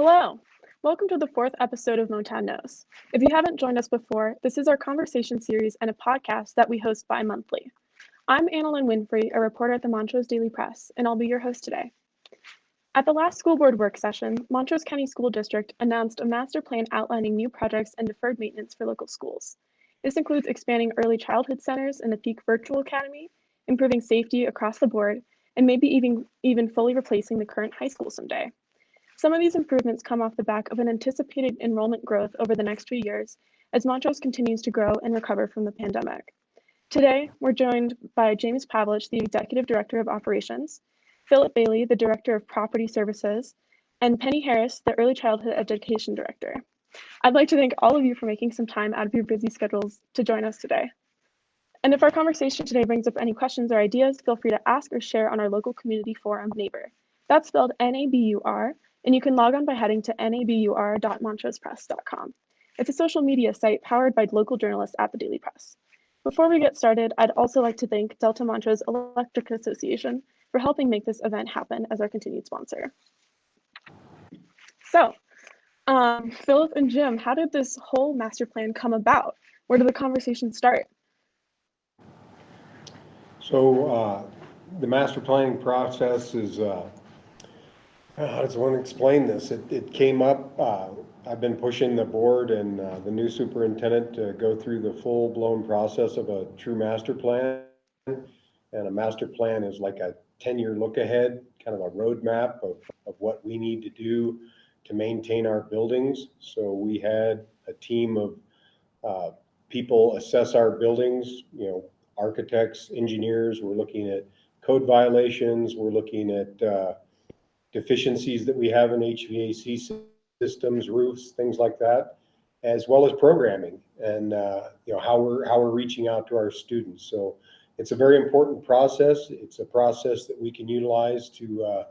Hello, welcome to the fourth episode of Motown Knows. If you haven't joined us before, this is our conversation series and a podcast that we host bi-monthly. I'm Lynn Winfrey, a reporter at the Montrose Daily Press, and I'll be your host today. At the last school board work session, Montrose County School District announced a master plan outlining new projects and deferred maintenance for local schools. This includes expanding early childhood centers and the Peak Virtual Academy, improving safety across the board, and maybe even fully replacing the current high school someday. Some of these improvements come off the back of an anticipated enrollment growth over the next few years as Montrose continues to grow and recover from the pandemic. Today, we're joined by James Pavlich, the Executive Director of Operations, Philip Bailey, the Director of Property Services, and Penny Harris, the Early Childhood Education Director. I'd like to thank all of you for making some time out of your busy schedules to join us today. And if our conversation today brings up any questions or ideas, feel free to ask or share on our local community forum, Neighbor. That's spelled N-A-B-U-R, and you can log on by heading to nabur.montrosepress.com. It's a social media site powered by local journalists at the Daily Press. Before we get started, I'd also like to thank Delta Montrose Electric Association for helping make this event happen as our continued sponsor. So, Philip and Jim, how did this whole master plan come about? Where did the conversation start? So the master planning process is, how does one explain this? It came up, I've been pushing the board and the new superintendent to go through the full-blown process of a true master plan. And a master plan is like a 10-year look ahead, kind of a roadmap of what we need to do to maintain our buildings. So we had a team of people assess our buildings, architects, engineers. We're looking at code violations. We're looking at deficiencies that we have in HVAC systems, roofs, things like that, as well as programming and how we're reaching out to our students. So it's a very important process. It's a process that we can utilize to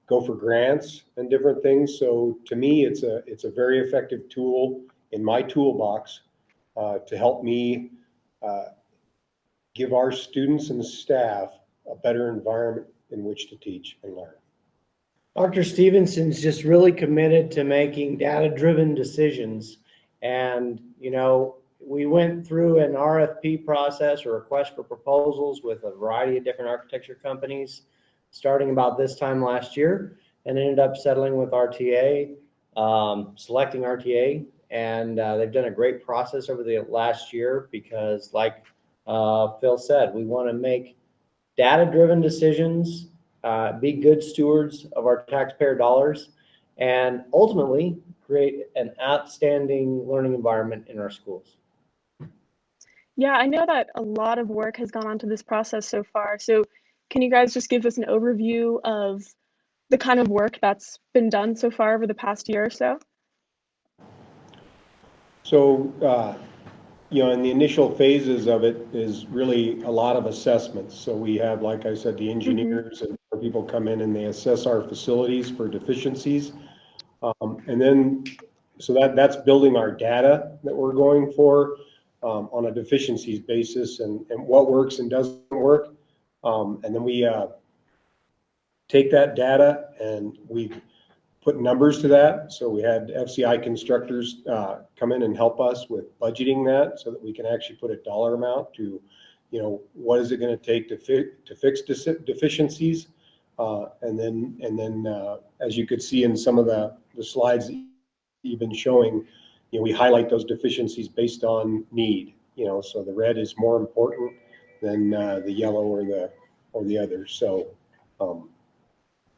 go for grants and different things. So to me, it's a very effective tool in my toolbox to help me give our students and staff a better environment in which to teach and learn. Dr. Stevenson's just really committed to making data-driven decisions. And, we went through an RFP process, or request for proposals, with a variety of different architecture companies starting about this time last year, and ended up settling with RTA, selecting RTA. And they've done a great process over the last year because, like Phil said, we want to make data-driven decisions, be good stewards of our taxpayer dollars, and ultimately create an outstanding learning environment in our schools. Yeah, I know that a lot of work has gone on to this process so far. So can you guys just give us an overview of the kind of work that's been done so far over the past year or so? So, in the initial phases of it is really a lot of assessments. So we have, like I said, the engineers and people come in and they assess our facilities for deficiencies. And then, so that's building our data that we're going for on a deficiencies basis and what works and doesn't work. And then we take that data and we put numbers to that. So we had FCI constructors come in and help us with budgeting that so that we can actually put a dollar amount to, what is it going to take to fix deficiencies. And then as you could see in some of the slides that you've been showing, we highlight those deficiencies based on need. So the red is more important than the yellow or the other. So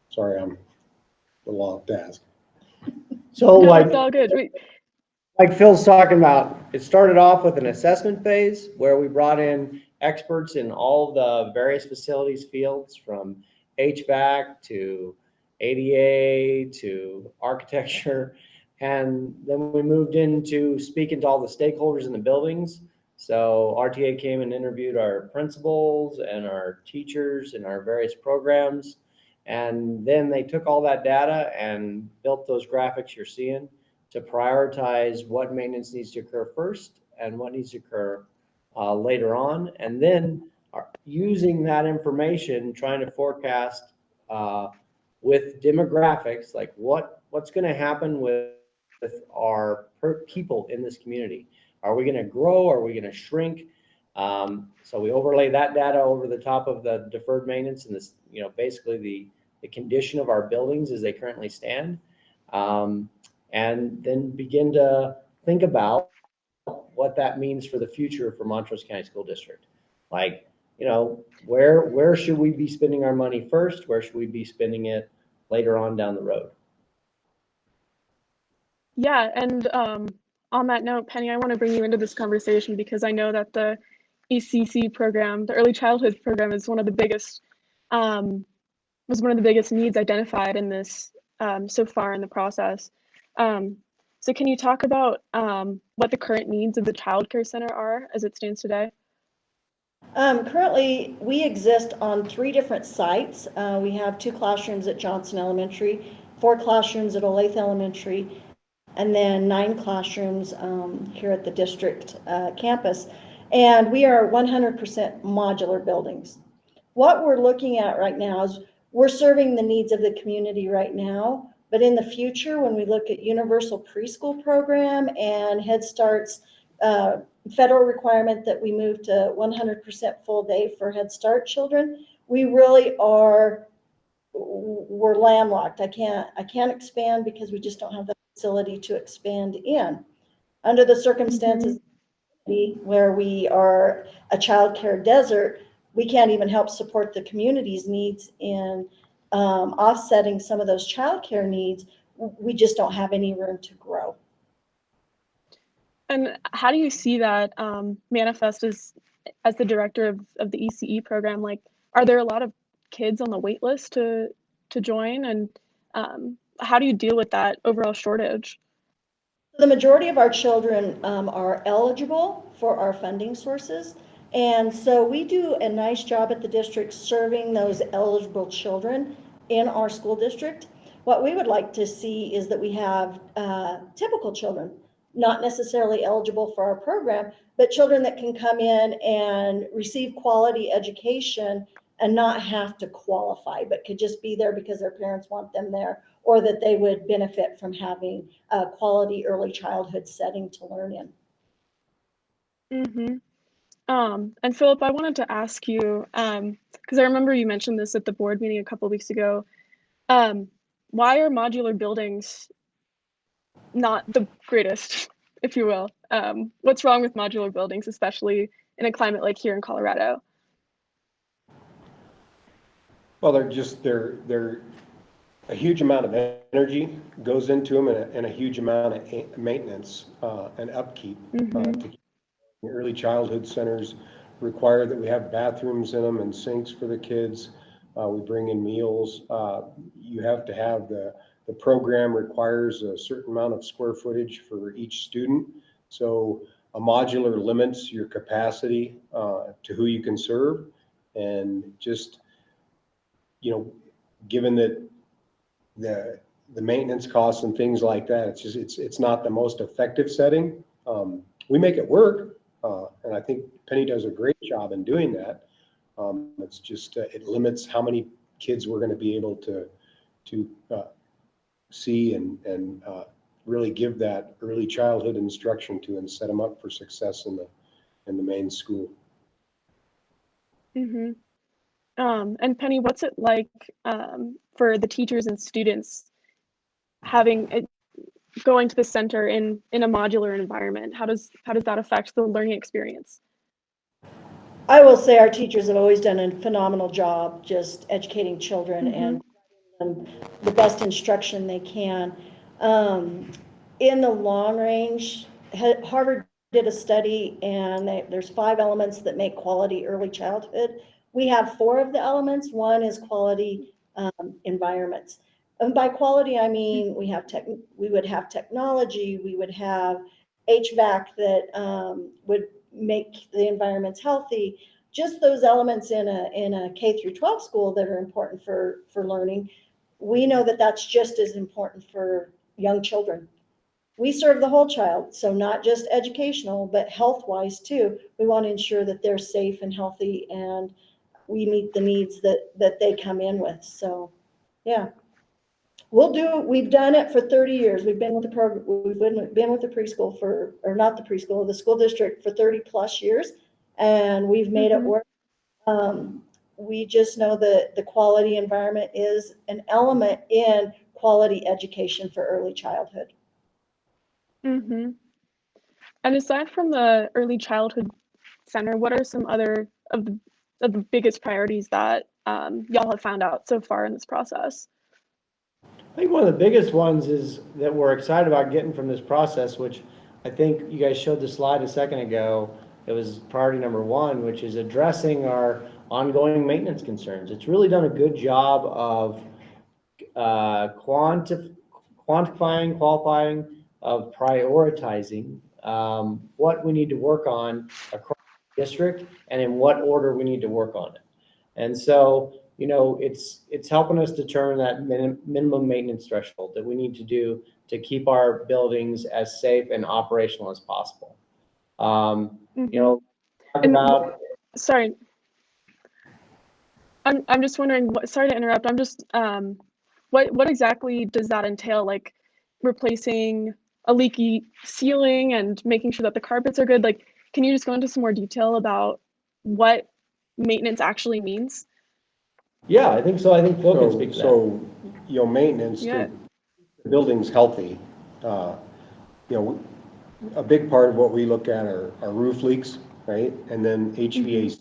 sorry, I'm a long task. So no, it's all good. Like Phil's talking about, it started off with an assessment phase where we brought in experts in all the various facilities fields, from HVAC to ADA to architecture. And then we moved into speaking to all the stakeholders in the buildings. So RTA came and interviewed our principals and our teachers in our various programs. And then they took all that data and built those graphics you're seeing to prioritize what maintenance needs to occur first and what needs to occur later on. And then using that information, trying to forecast with demographics, like what's going to happen with our people in this community. Are we going to grow? Are we going to shrink? So we overlay that data over the top of the deferred maintenance and this, basically the condition of our buildings as they currently stand. And then begin to think about what that means for the future for Montrose County School District. Like, where should we be spending our money first? Where should we be spending it later on down the road? Yeah, and on that note, Penny, I want to bring you into this conversation because I know that the ECC program, the early childhood program, is one of the biggest needs identified in this so far in the process. So can you talk about what the current needs of the Child Care Center are as it stands today? Currently, we exist on 3 different sites. We have 2 classrooms at Johnson Elementary, 4 classrooms at Olathe Elementary, and then 9 classrooms here at the district campus. And we are 100% modular buildings. What we're looking at right now is we're serving the needs of the community right now, but in the future, when we look at universal preschool program and Head Start's federal requirement that we move to 100% full day for Head Start children, we really we're landlocked. I can't expand because we just don't have the facility to expand in. Under the circumstances where we are a child care desert, we can't even help support the community's needs in offsetting some of those child care needs. We just don't have any room to grow. And how do you see that manifest as the director of the ECE program? Like, are there a lot of kids on the wait list to join? And how do you deal with that overall shortage? The majority of our children are eligible for our funding sources. And so we do a nice job at the district serving those eligible children in our school district. What we would like to see is that we have typical children, not necessarily eligible for our program, but children that can come in and receive quality education and not have to qualify, but could just be there because their parents want them there, or that they would benefit from having a quality early childhood setting to learn in. And Philip, I wanted to ask you, because I remember you mentioned this at the board meeting a couple of weeks ago. Why are modular buildings not the greatest, if you will? What's wrong with modular buildings, especially in a climate like here in Colorado? Well, they're a huge amount of energy goes into them and a huge amount of maintenance and upkeep. To early childhood centers require that we have bathrooms in them and sinks for the kids. We bring in meals. You have to have the program requires a certain amount of square footage for each student. So a modular limits your capacity to who you can serve, and just, given that the maintenance costs and things like that, it's not the most effective setting. We make it work, and I think Penny does a great job in doing that. It's just it limits how many kids we're going to be able to see and really give that early childhood instruction to and set them up for success in the main school. And Penny, what's it like for the teachers and students going to the center in a modular environment? How does that affect the learning experience? I will say our teachers have always done a phenomenal job just educating children and the best instruction they can. In the long range, Harvard did a study, and there's 5 elements that make quality early childhood. We have 4 of the elements. One is quality environments. And by quality, I mean we would have technology, we would have HVAC that would make the environments healthy. Just those elements in a K through 12 school that are important for learning. We know that that's just as important for young children. We serve the whole child, so not just educational, but health-wise too. We want to ensure that they're safe and healthy, and we meet the needs that they come in with. So, yeah. We've done it for 30 years. We've been with the program, we've been with the preschool or not the preschool, the school district for 30 plus years, and we've made it work. We just know that the quality environment is an element in quality education for early childhood. Mm-hmm. And aside from the early childhood center, what are some other of the biggest priorities that y'all have found out so far in this process? I think one of the biggest ones is that we're excited about getting from this process, which I think you guys showed the slide a second ago. It was priority number one, which is addressing our ongoing maintenance concerns. It's really done a good job of quantifying, qualifying, of prioritizing what we need to work on across the district and in what order we need to work on it. And so, you know, it's helping us determine that minimum maintenance threshold that we need to do to keep our buildings as safe and operational as possible. You know, talk about. Sorry, I'm just wondering. Sorry to interrupt. I'm just what exactly does that entail? Like replacing a leaky ceiling and making sure that the carpets are good. Like, can you just go into some more detail about what maintenance actually means? Yeah, I think so. I think Phil can speak to that. So, you know, maintenance Yeah. to the building's healthy. You know, a big part of what we look at are roof leaks, right? And then HVAC.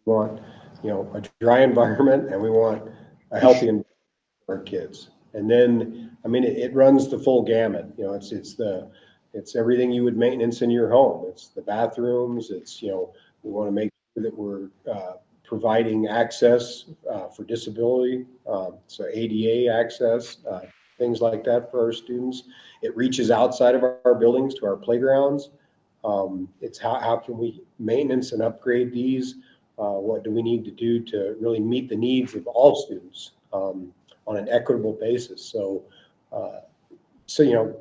We want, you know, a dry environment, and we want a healthy environment for our kids. And then, I mean, it runs the full gamut. You know, it's everything you would maintenance in your home. It's the bathrooms. It's, you know, we want to make sure that we're providing access for disability, so ADA access, things like that for our students. It reaches outside of our buildings to our playgrounds. It's how can we maintenance and upgrade these? What do we need to do to really meet the needs of all students on an equitable basis? So you know,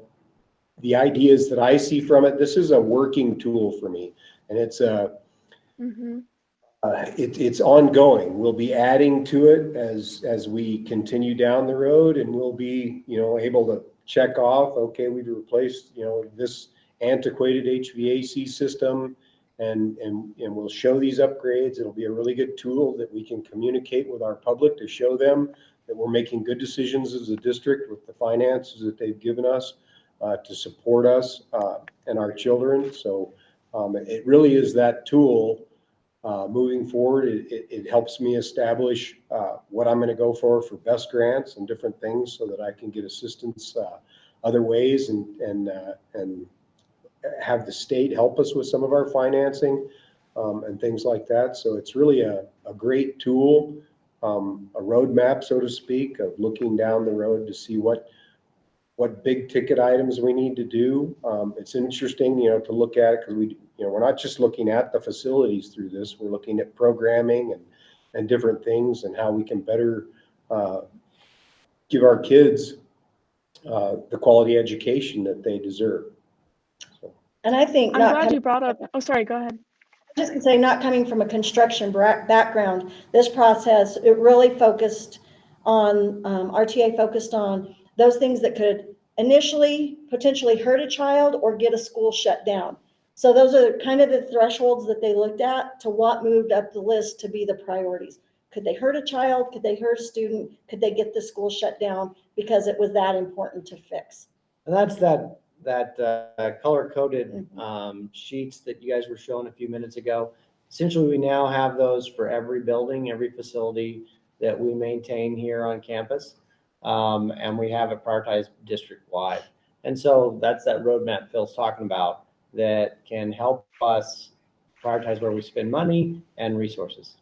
the ideas that I see from it, this is a working tool for me, and it's it's ongoing. We'll be adding to it as we continue down the road, and we'll be, you know, able to check off, okay, we've replaced, you know, this antiquated HVAC system, and we'll show these upgrades. It'll be a really good tool that we can communicate with our public to show them that we're making good decisions as a district with the finances that they've given us to support us and our children. So it really is that tool. Moving forward, it helps me establish what I'm going to go for best grants and different things, so that I can get assistance other ways and have the state help us with some of our financing and things like that. So it's really a great tool, a roadmap, so to speak, of looking down the road to see what big ticket items we need to do. It's interesting, you know, to look at it, because we're not just looking at the facilities through this. We're looking at programming and different things, and how we can better give our kids the quality education that they deserve. So. And I think I'm glad you brought up. Oh, sorry. Go ahead. Just to say, not coming from a construction background, this process, it really focused on, RTA focused on those things that could initially potentially hurt a child or get a school shut down. So those are kind of the thresholds that they looked at to what moved up the list to be the priorities. Could they hurt a child? Could they hurt a student? Could they get the school shut down? Because it was that important to fix. And that's that color-coded sheets that you guys were showing a few minutes ago. Essentially, we now have those for every building, every facility that we maintain here on campus. And we have it prioritized district-wide. And so that's that roadmap Phil's talking about that can help us prioritize where we spend money and resources.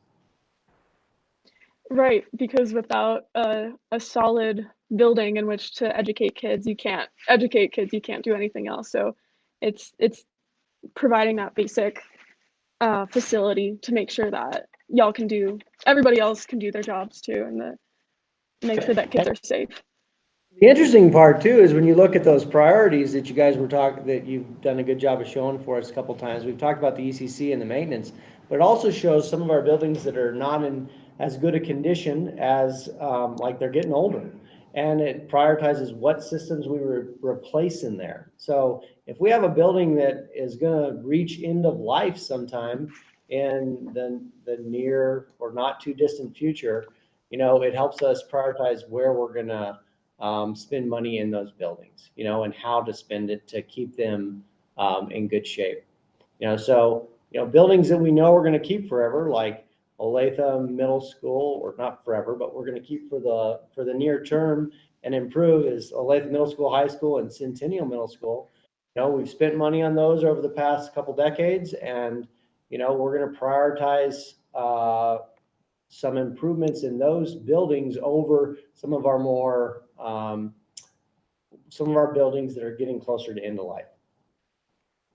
Right, because without a solid building in which to educate kids, you can't do anything else. So it's providing that basic facility to make sure that everybody else can do their jobs too, and make sure that kids are safe. The interesting part too is when you look at those priorities that you guys were talking, that you've done a good job of showing for us a couple of times. We've talked about the ECC and the maintenance, but it also shows some of our buildings that are not in as good a condition as like they're getting older. and it prioritizes what systems we replace in there. So if we have a building that is going to reach end of life sometime in the near or not too distant future, it helps us prioritize where we're going to spend money in those buildings, and how to spend it to keep them in good shape. So buildings that we know we're going to keep forever, like Olathe Middle School, or not forever, but we're going to keep for the near term and improve, is Olathe Middle School, High School, and Centennial Middle School. We've spent money on those over the past couple decades, and we're going to prioritize some improvements in those buildings over some of our buildings that are getting closer to end of life.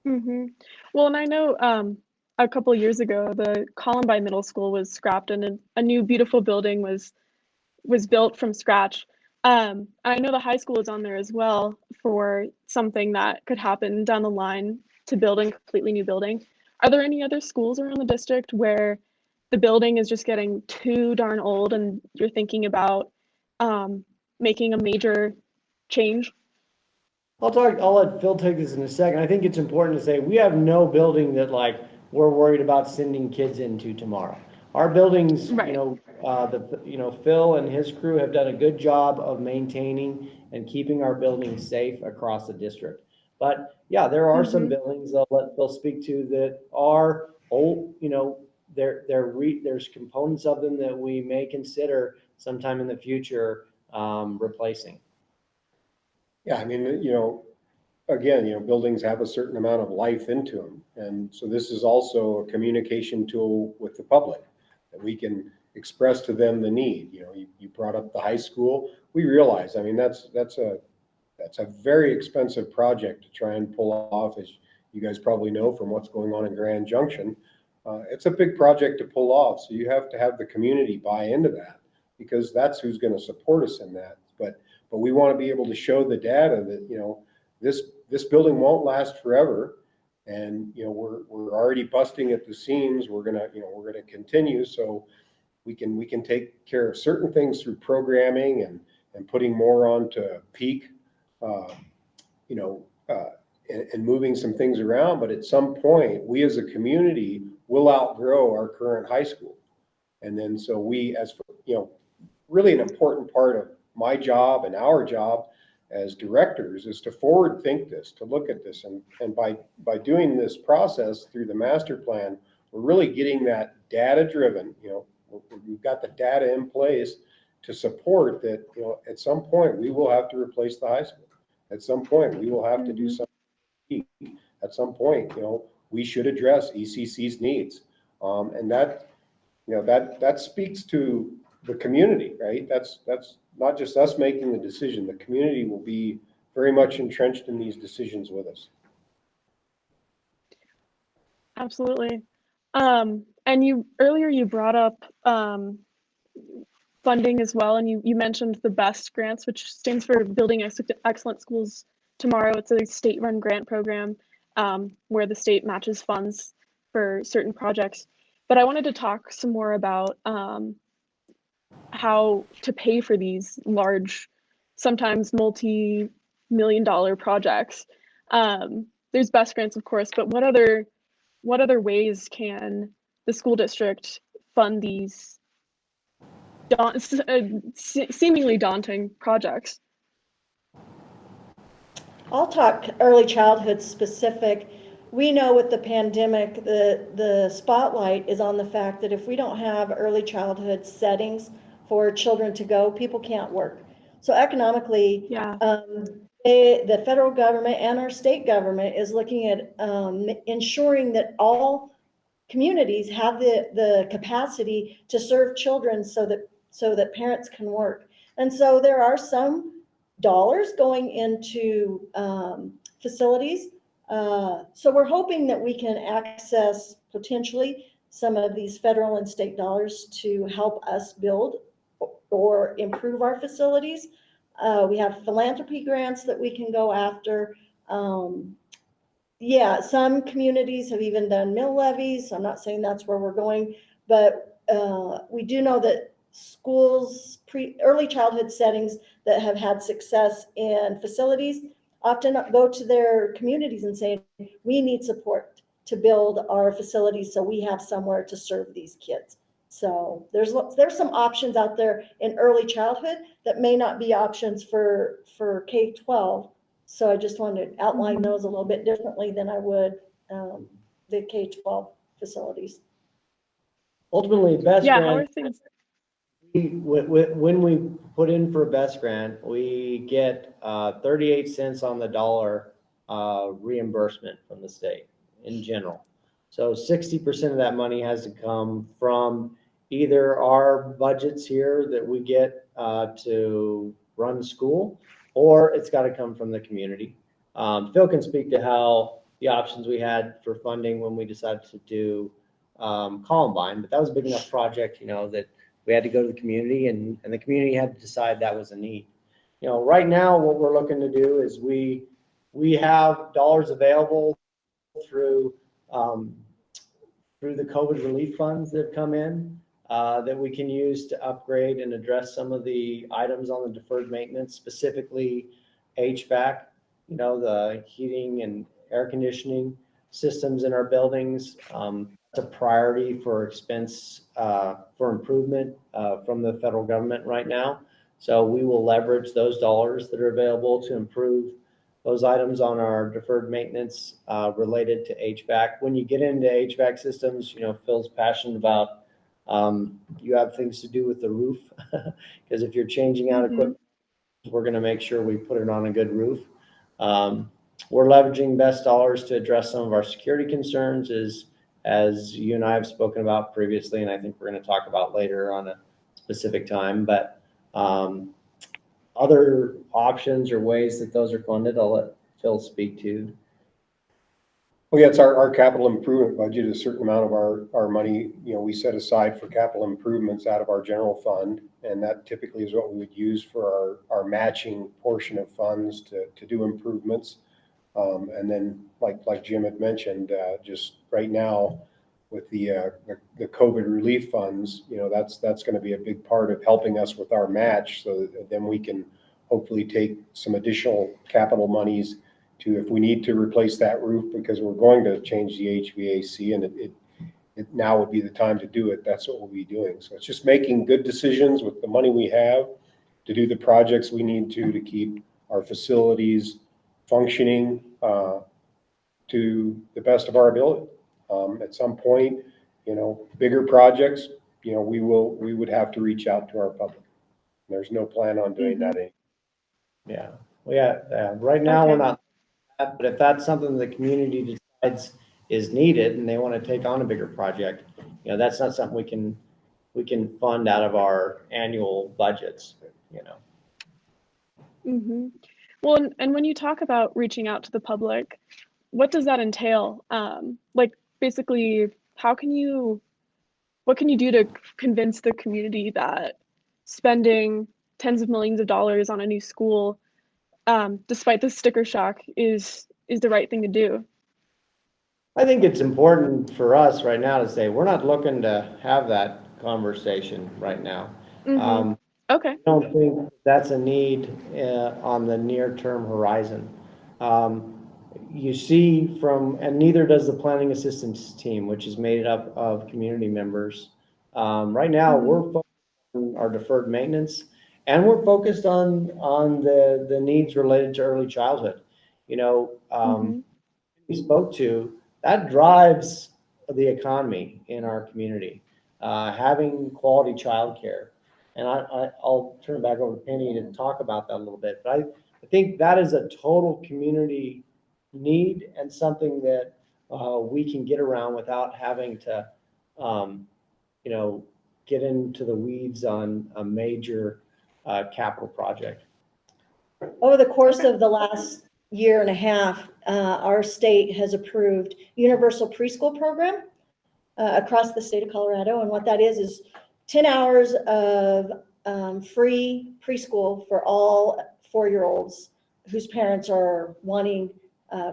Mm-hmm. Well, and I know a couple years ago, the Columbine Middle School was scrapped and a new beautiful building was built from scratch. I know the high school is on there as well for something that could happen down the line to build a completely new building. Are there any other schools around the district where the building is just getting too darn old and you're thinking about making a major change? I'll let Phil take this in a second. I think it's important to say we have no building that we're worried about sending kids into tomorrow. Our buildings, Right. Phil and his crew have done a good job of maintaining and keeping our buildings safe across the district. But yeah, there are some buildings I'll let Phil speak to that are old. There's components of them that we may consider sometime in the future replacing. Yeah, I mean, again, buildings have a certain amount of life into them. And so this is also a communication tool with the public that we can express to them the need. You brought up the high school. We realize, I mean, that's a very expensive project to try and pull off, as you guys probably know from what's going on in Grand Junction. It's a big project to pull off. So you have to have the community buy into that, because that's who's going to support us in that. But we want to be able to show the data that, this building won't last forever. And, we're already busting at the seams. We're going to continue. So we can take care of certain things through programming and putting more onto peak, and moving some things around. But at some point, we as a community will outgrow our current high school. And then, so we, as really an important part of my job and our job as directors is to forward think this, to look at this. And by doing this process through the master plan, we're really getting that data driven. We've got the data in place to support that, at some point we will have to replace the high school. At some point we will have to do something. At some point, we should address ECC's needs. And that speaks to the community, right? That's not just us making the decision. The community will be very much entrenched in these decisions with us. Absolutely. And earlier you brought up funding as well, and you mentioned the BEST grants, which stands for Building Excellent Schools Tomorrow. It's a state-run grant program where the state matches funds for certain projects. But I wanted to talk some more about how to pay for these large, sometimes multi-million-dollar projects. There's BEST grants, of course, but what other ways can the school district fund these seemingly daunting projects? I'll talk early childhood specific. We know with the pandemic, the spotlight is on the fact that if we don't have early childhood settings for children to go, people can't work. So economically, the federal government and our state government is looking at ensuring that all communities have the capacity to serve children so that parents can work. And so there are some dollars going into facilities. So we're hoping that we can access potentially some of these federal and state dollars to help us build or improve our facilities. We have philanthropy grants that we can go after. Some communities have even done mill levies. I'm not saying that's where we're going, but we do know that schools, early childhood settings that have had success in facilities often go to their communities and say, we need support to build our facilities so we have somewhere to serve these kids. So there's some options out there in early childhood that may not be options for K-12. So I just wanted to outline those a little bit differently than I would the K-12 facilities. Ultimately, best Yeah, how are grant, things? when we put in for a best grant, we get 38 cents on the dollar reimbursement from the state in general. So 60% of that money has to come from either our budgets here that we get to run school, or it's got to come from the community. Phil can speak to how the options we had for funding when we decided to do Columbine, but that was a big enough project, you know, that we had to go to the community, and the community had to decide that was a need. You know, right now, what we're looking to do is we have dollars available through the COVID relief funds that have come in that we can use to upgrade and address some of the items on the deferred maintenance, specifically HVAC, you know, the heating and air conditioning systems in our buildings. It's a priority for expense for improvement from the federal government right now. So we will leverage those dollars that are available to improve those items on our deferred maintenance related to HVAC. When you get into HVAC systems, you know, Phil's passionate about you have things to do with the roof, because if you're changing out equipment, we're going to make sure we put it on a good roof. We're leveraging best dollars to address some of our security concerns, as you and I have spoken about previously, and I think we're going to talk about later on a specific time. But other options or ways that those are funded, I'll let Phil speak to. Well, yeah, it's our capital improvement budget. A certain amount of our money, you know, we set aside for capital improvements out of our general fund, and that typically is what we would use for our matching portion of funds to do improvements. And then, like Jim had mentioned, just right now with the COVID relief funds, you know, that's going to be a big part of helping us with our match, so that then we can hopefully take some additional capital monies to, if we need to replace that roof, because we're going to change the HVAC, and it now would be the time to do it. That's what we'll be doing. So it's just making good decisions with the money we have to do the projects we need to keep our facilities functioning to the best of our ability. At some point, you know, bigger projects, you know, we would have to reach out to our public. There's no plan on doing that anymore. Yeah, well, yeah. Right now we're not, but if that's something the community decides is needed and they want to take on a bigger project, you know, that's not something we can fund out of our annual budgets, you know. Well, and when you talk about reaching out to the public, what does that entail? Like, basically, what can you do to convince the community that spending tens of millions of dollars on a new school, despite the sticker shock, is the right thing to do? I think it's important for us right now to say we're not looking to have that conversation right now. Okay. I don't think that's a need on the near-term horizon. You see and neither does the planning assistance team, which is made up of community members. Right now, we're focused on our deferred maintenance, and we're focused on the needs related to early childhood. You know, we spoke to, that drives the economy in our community, having quality childcare. And I'll turn it back over to Penny to talk about that a little bit. But I think that is a total community need, and something that we can get around without having to, you know, get into the weeds on a major capital project. Over the course of the last year and a half, our state has approved universal preschool program across the state of Colorado. And what that is 10 hours of free preschool for all 4-year-olds whose parents are wanting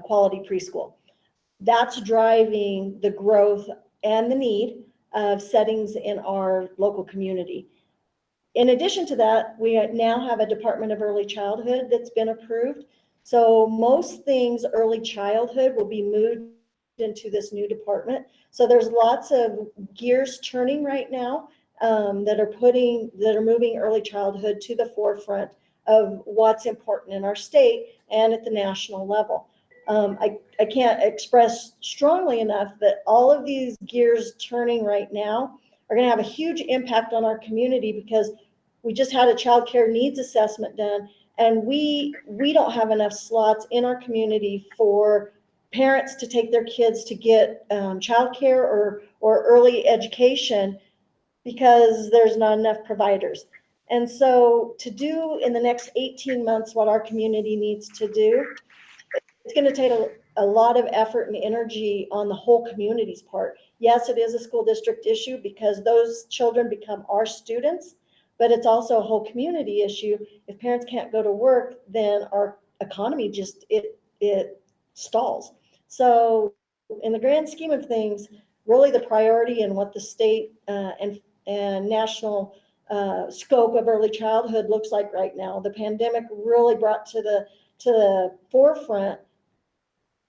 quality preschool. That's driving the growth and the need of settings in our local community. In addition to that, we now have a Department of Early Childhood that's been approved. So most things early childhood will be moved into this new department. So there's lots of gears turning right now that are moving early childhood to the forefront of what's important in our state and at the national level. I can't express strongly enough that all of these gears turning right now are going to have a huge impact on our community, because we just had a child care needs assessment done, and we don't have enough slots in our community for parents to take their kids to get child care or early education, because there's not enough providers. And so to do in the next 18 months what our community needs to do, it's going to take a lot of effort and energy on the whole community's part. Yes, it is a school district issue because those children become our students, but it's also a whole community issue. If parents can't go to work, then our economy just, it stalls. So in the grand scheme of things, really the priority and what the state and national scope of early childhood looks like right now, the pandemic really brought to the forefront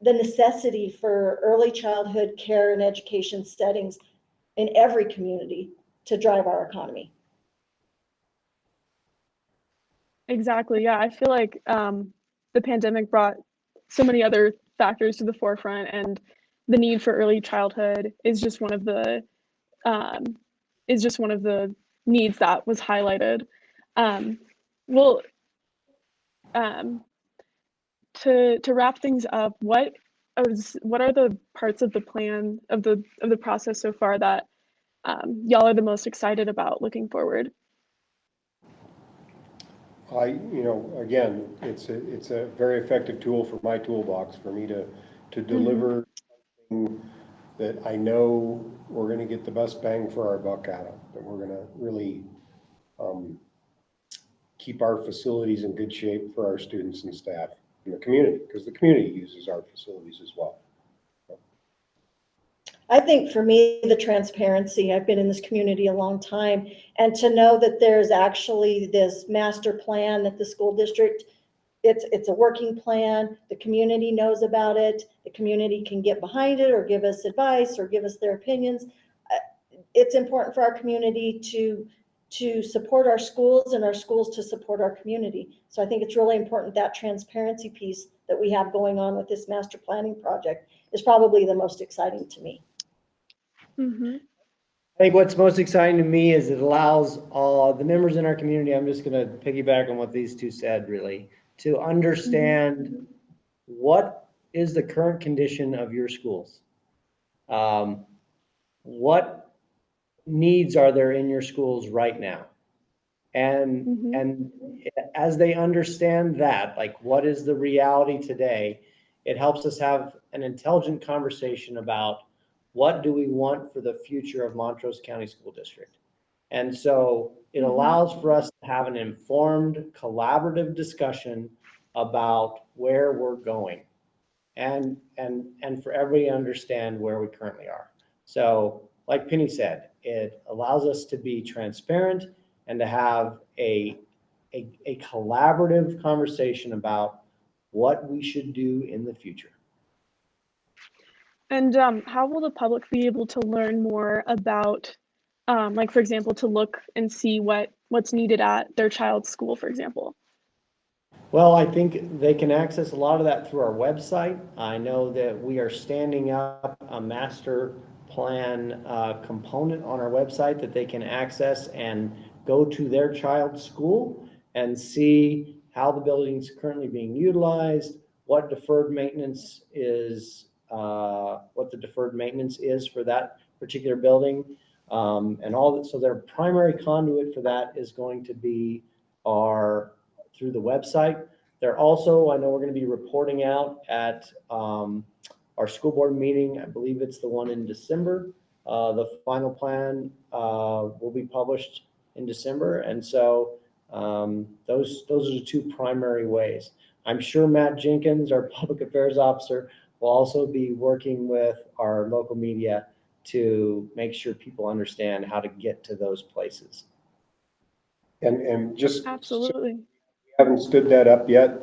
the necessity for early childhood care and education settings in every community to drive our economy. Exactly. Yeah, I feel like the pandemic brought so many other factors to the forefront, and the need for early childhood is just one of the needs that was highlighted. Well, to wrap things up, what are the parts of the plan of the process so far that y'all are the most excited about looking forward? Again, it's a very effective tool for my toolbox for me to deliver something that I know we're going to get the best bang for our buck out of, that we're going to really keep our facilities in good shape for our students and staff and the community, because the community uses our facilities as well. I think for me, the transparency, I've been in this community a long time, and to know that there's actually this master plan that the school district, it's a working plan, the community knows about it, the community can get behind it or give us advice or give us their opinions. It's important for our community to support our schools and our schools to support our community. So I think it's really important, that transparency piece that we have going on with this master planning project is probably the most exciting to me. Mm-hmm. I think what's most exciting to me is it allows all the members in our community, I'm just going to piggyback on what these two said, really, to understand what is the current condition of your schools. What needs are there in your schools right now? And as they understand that, like, what is the reality today, it helps us have an intelligent conversation about what do we want for the future of Montrose County School District. And so it allows for us to have an informed, collaborative discussion about where we're going, and for everybody to understand where we currently are. So like Penny said, it allows us to be transparent and to have a collaborative conversation about what we should do in the future. And how will the public be able to learn more about, like, for example, to look and see what's needed at their child's school, for example? Well, I think they can access a lot of that through our website. I know that we are standing up a master plan component on our website that they can access and go to their child's school and see how the building is currently being utilized, what deferred maintenance is, what the deferred maintenance is for that particular building, and all that. So their primary conduit for that is going to be through the website. They're also, I know we're going to be reporting out at our school board meeting. I believe it's the one in December. The final plan will be published in December. And so those are the two primary ways. I'm sure Matt Jenkins, our public affairs officer, will also be working with our local media to make sure people understand how to get to those places. And just so Absolutely. we haven't stood that up yet,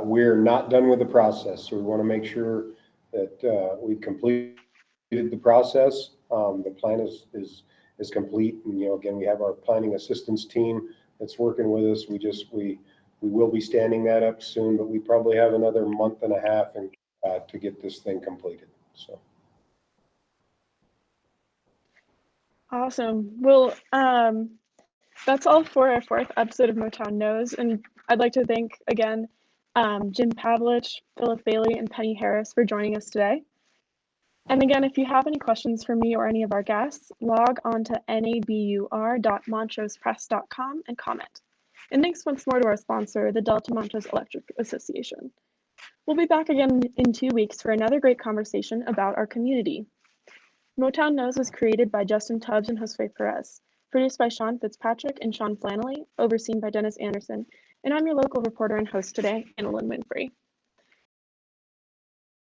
we're not done with the process. So we want to make sure that we've completed the process. The plan is complete. And, again, we have our planning assistance team that's working with us. We will be standing that up soon, but we probably have another month and a half to get this thing completed. So. Awesome. Well, that's all for our fourth episode of Motown Knows, and I'd like to thank again Jim Pavlich, Philip Bailey, and Penny Harris for joining us today. And again, if you have any questions for me or any of our guests, log on to nabur.montrosepress.com and comment. And thanks once more to our sponsor, the Delta Montrose Electric Association. We'll be back again in 2 weeks for another great conversation about our community. Motown Knows was created by Justin Tubbs and Josue Perez, produced by Sean Fitzpatrick and Sean Flannelly, overseen by Dennis Anderson, and I'm your local reporter and host today, Lynn Winfrey.